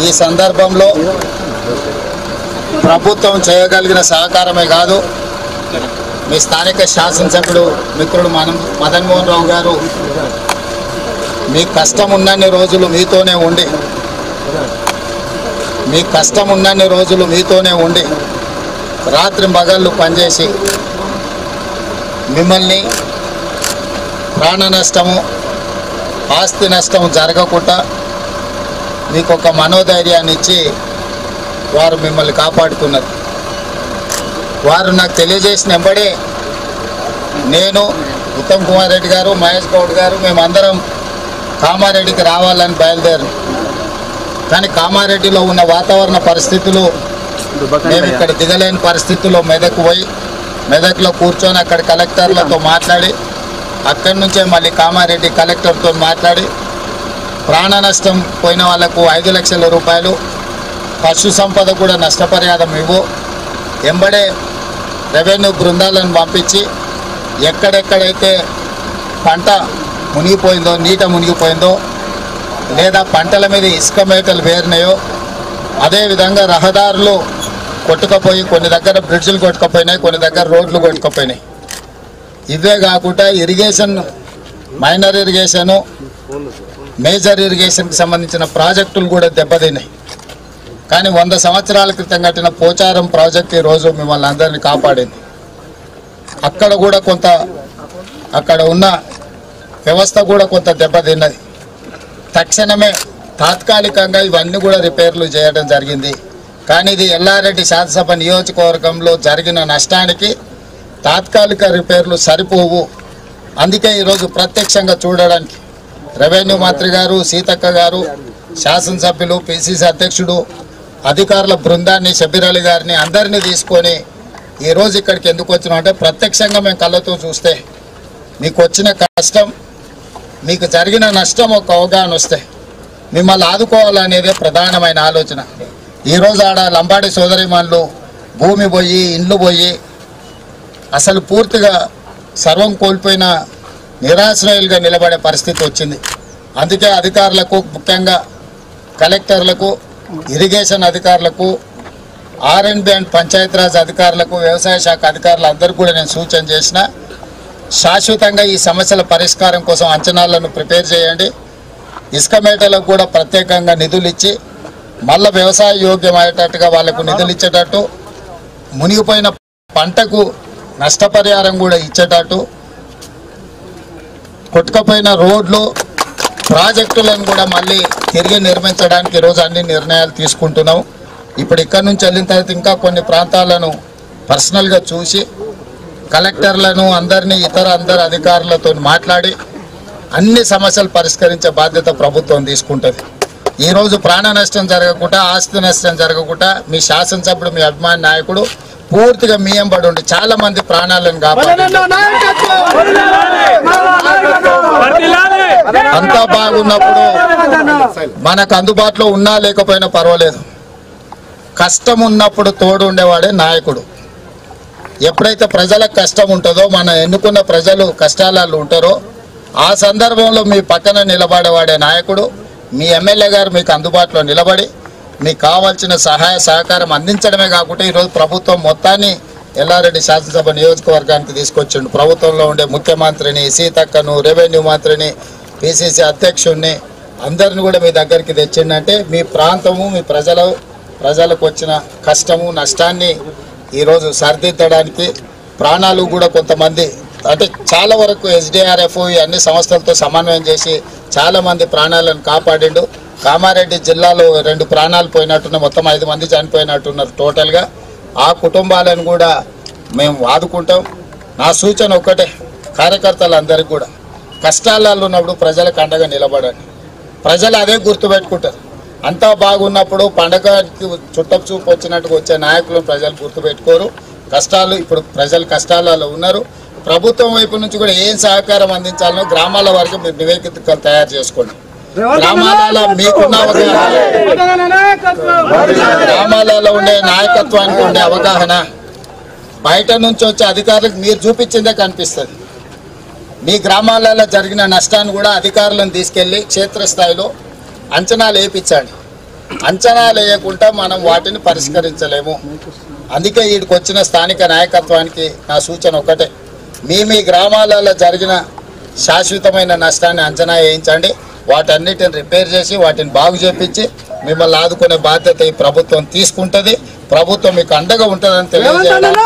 ఈ సందర్భంలో ప్రభుత్వం చేయగలిగిన సహకారమే కాదు, మీ స్థానిక శాసనసభ్యుడు మిత్రుడు మదన్ మోహన్ రావు గారు మీ కష్టం ఉన్నన్ని రోజులు మీతోనే ఉండి రాత్రి పగళ్ళు పనిచేసి మిమ్మల్ని ప్రాణ నష్టము ఆస్తి నష్టం జరగకుండా మీకు ఒక మనోధైర్యాన్ని ఇచ్చి వారు మిమ్మల్ని కాపాడుతున్నారు. వారు నాకు తెలియజేసిన వెంబడే నేను, ఉత్తమ్ కుమార్ రెడ్డి గారు, మహేష్ గౌడ్ గారు మేమందరం కామారెడ్డికి రావాలని బయలుదేరాం. కానీ కామారెడ్డిలో ఉన్న వాతావరణ పరిస్థితులు మేము ఇక్కడ దిగలేని పరిస్థితుల్లో మెదక్లో కూర్చొని అక్కడ కలెక్టర్లతో మాట్లాడి అక్కడి నుంచే మళ్ళీ కామారెడ్డి కలెక్టర్తో మాట్లాడి ప్రాణ నష్టం పోయిన వాళ్లకు 5 లక్షల రూపాయలు, పశు సంపద కూడా నష్టపరిహారం ఎంబడే రెవెన్యూ బృందాలను పంపించి ఎక్కడెక్కడైతే పంట మునిగిపోయిందో, నీట మునిగిపోయిందో లేదా పంటల మీద ఇసుక మేటలు వేరినాయో, అదేవిధంగా రహదారులు కొట్టుకుపోయి కొన్ని దగ్గర బ్రిడ్జ్లు కొట్టుకుపోయినాయి, కొన్ని దగ్గర రోడ్లు కొట్టుకుపోయినాయి. ఇవే కాకుండా ఇరిగేషన్, మైనర్ ఇరిగేషను, మేజర్ ఇరిగేషన్కి సంబంధించిన ప్రాజెక్టులు కూడా దెబ్బతిన్నాయి. కానీ 100 సంవత్సరాల క్రితం కట్టిన పోచారం ప్రాజెక్ట్ ఈరోజు మిమ్మల్ని అందరినీ కాపాడింది. అక్కడ కూడా అక్కడ ఉన్న వ్యవస్థ కూడా కొంత దెబ్బతిన్నది. తక్షణమే తాత్కాలికంగా ఇవన్నీ కూడా రిపేర్లు చేయడం జరిగింది. కానీ ఇది ఎల్లారెడ్డి శాసనసభ నియోజకవర్గంలో జరిగిన నష్టానికి తాత్కాలిక రిపేర్లు సరిపోవు. అందుకే ఈరోజు ప్రత్యక్షంగా చూడడానికి రెవెన్యూ మంత్రి గారు, సీతక్క గారు, శాసనసభ్యులు, పిసిసి అధ్యక్షుడు, అధికారుల బృందాన్ని, షబీర్ అలీ గారిని అందరినీ తీసుకొని ఈరోజు ఇక్కడికి ఎందుకు వచ్చినాం అంటే ప్రత్యక్షంగా మేము కళ్ళతో చూస్తే మీకు వచ్చిన కష్టం, మీకు జరిగిన నష్టం ఒక అవగాహన వస్తే మిమ్మల్ని ఆదుకోవాలనేదే ప్రధానమైన ఆలోచన. ఈరోజు ఆడ లంబాడి సోదరిమణులు భూమి పోయి, ఇండ్లు పోయి అసలు పూర్తిగా సర్వం కోల్పోయిన నిరాశ్రయులుగా నిలబడే పరిస్థితి వచ్చింది. అందుకే అధికారులకు, ముఖ్యంగా కలెక్టర్లకు, ఇరిగేషన్ అధికారులకు, R&B అండ్ పంచాయతీరాజ్ అధికారులకు, వ్యవసాయ శాఖ అధికారులందరికీ కూడా నేను సూచన చేసిన, శాశ్వతంగా ఈ సమస్యల పరిష్కారం కోసం అంచనాలను ప్రిపేర్ చేయండి. ఇసుక మేటలకు కూడా ప్రత్యేకంగా నిధులు ఇచ్చి మళ్ళీ వ్యవసాయ యోగ్యమయ్యేటట్టుగా వాళ్లకు నిధులు ఇచ్చేటట్టు, మునిగిపోయిన పంటకు నష్టపరిహారం కూడా ఇచ్చేటట్టు, కొట్టుకుపోయిన రోడ్లు, ప్రాజెక్టులను కూడా మళ్ళీ తిరిగి నిర్మించడానికి ఈరోజు అన్ని నిర్ణయాలు తీసుకుంటున్నాం. ఇప్పుడు ఇక్కడ నుంచి వెళ్ళిన తర్వాత ఇంకా కొన్ని ప్రాంతాలను పర్సనల్గా చూసి కలెక్టర్లను అందరినీ అందరు అధికారులతో మాట్లాడి అన్ని సమస్యలు పరిష్కరించే బాధ్యత ప్రభుత్వం తీసుకుంటుంది. ఈరోజు ప్రాణ నష్టం జరగకుండా, ఆస్తి నష్టం జరగకుండా మీ శాసనసభ్యుడు, మీ అభిమాన నాయకుడు పూర్తిగా మీ ఎంబడి ఉండి చాలా మంది ప్రాణాలను కాపాడు. అంతా బాగున్నప్పుడు మనకు అందుబాటులో ఉన్నా లేకపోయినా పర్వాలేదు, కష్టం ఉన్నప్పుడు తోడు ఉండేవాడే నాయకుడు. ఎప్పుడైతే ప్రజలకు కష్టం ఉంటుందో, మన ఎన్నుకున్న ప్రజలు కష్టాలలో ఉంటారో ఆ సందర్భంలో మీ పక్కన నిలబడేవాడే నాయకుడు. మీ ఎమ్మెల్యే గారు మీకు అందుబాటులో నిలబడి మీకు కావాల్సిన సహాయ సహకారం అందించడమే కాకుండా ఈరోజు ప్రభుత్వం మొత్తాన్ని ఎల్లారెడ్డి శాసనసభ నియోజకవర్గానికి తీసుకొచ్చిండు. ప్రభుత్వంలో ఉండే ముఖ్యమంత్రిని, సీతక్కను, రెవెన్యూ మంత్రిని, పిసిసి అధ్యక్షుడిని అందరిని కూడా మీ దగ్గరికి తెచ్చిండంటే మీ ప్రాంతము, మీ ప్రజలకు వచ్చిన కష్టము, నష్టాన్ని ఈరోజు సరిదిద్దడానికి, ప్రాణాలు కూడా కొంతమంది అంటే చాలా వరకు SDRF అన్ని సంస్థలతో సమన్వయం చేసి చాలామంది ప్రాణాలను కాపాడిండు. కామారెడ్డి జిల్లాలో 2 ప్రాణాలు పోయినట్టున్న, మొత్తం 5 మంది చనిపోయినట్టున్నారు టోటల్గా. ఆ కుటుంబాలను కూడా మేము ఆదుకుంటాం. నా సూచన ఒక్కటే, కార్యకర్తలందరికీ కూడా కష్టాలలో ఉన్నప్పుడు ప్రజలకు అండగా నిలబడండి. ప్రజలు అదే గుర్తుపెట్టుకుంటారు. అంతా బాగున్నప్పుడు పండగకి చుట్టపు చూపు వచ్చినట్టుగా వచ్చే నాయకులను ప్రజలు గుర్తుపెట్టుకోరు. ఇప్పుడు ప్రజలు కష్టాలలో ఉన్నారు. ప్రభుత్వం వైపు నుంచి కూడా ఏం సహకారం అందించాలనో గ్రామాల వరకు మీరు నివేదికలు తయారు చేసుకోండి. గ్రామాలలో మీకున్న గ్రామాలలో ఉండే నాయకత్వానికి ఉండే అవగాహన బయట నుంచి వచ్చే అధికారులకు మీరు చూపించిందే కనిపిస్తుంది. మీ గ్రామాలలో జరిగిన నష్టాన్ని కూడా అధికారులను తీసుకెళ్లి క్షేత్రస్థాయిలో అంచనాలు వేయించండి. అంచనాలు వేయకుండా మనం వాటిని పరిష్కరించలేము. అందుకే వీడికి వచ్చిన స్థానిక నాయకత్వానికి నా సూచన ఒకటే, మీ గ్రామాలలో జరిగిన శాశ్వతమైన నష్టాన్ని అంచనా వేయించండి. వాటన్నిటిని రిపేర్ చేసి వాటిని బాగు చేపించి మిమ్మల్ని ఆదుకునే బాధ్యత ఈ ప్రభుత్వం తీసుకుంటుంది. ప్రభుత్వం మీకు అండగా ఉంటుందని తెలియజేయడానికి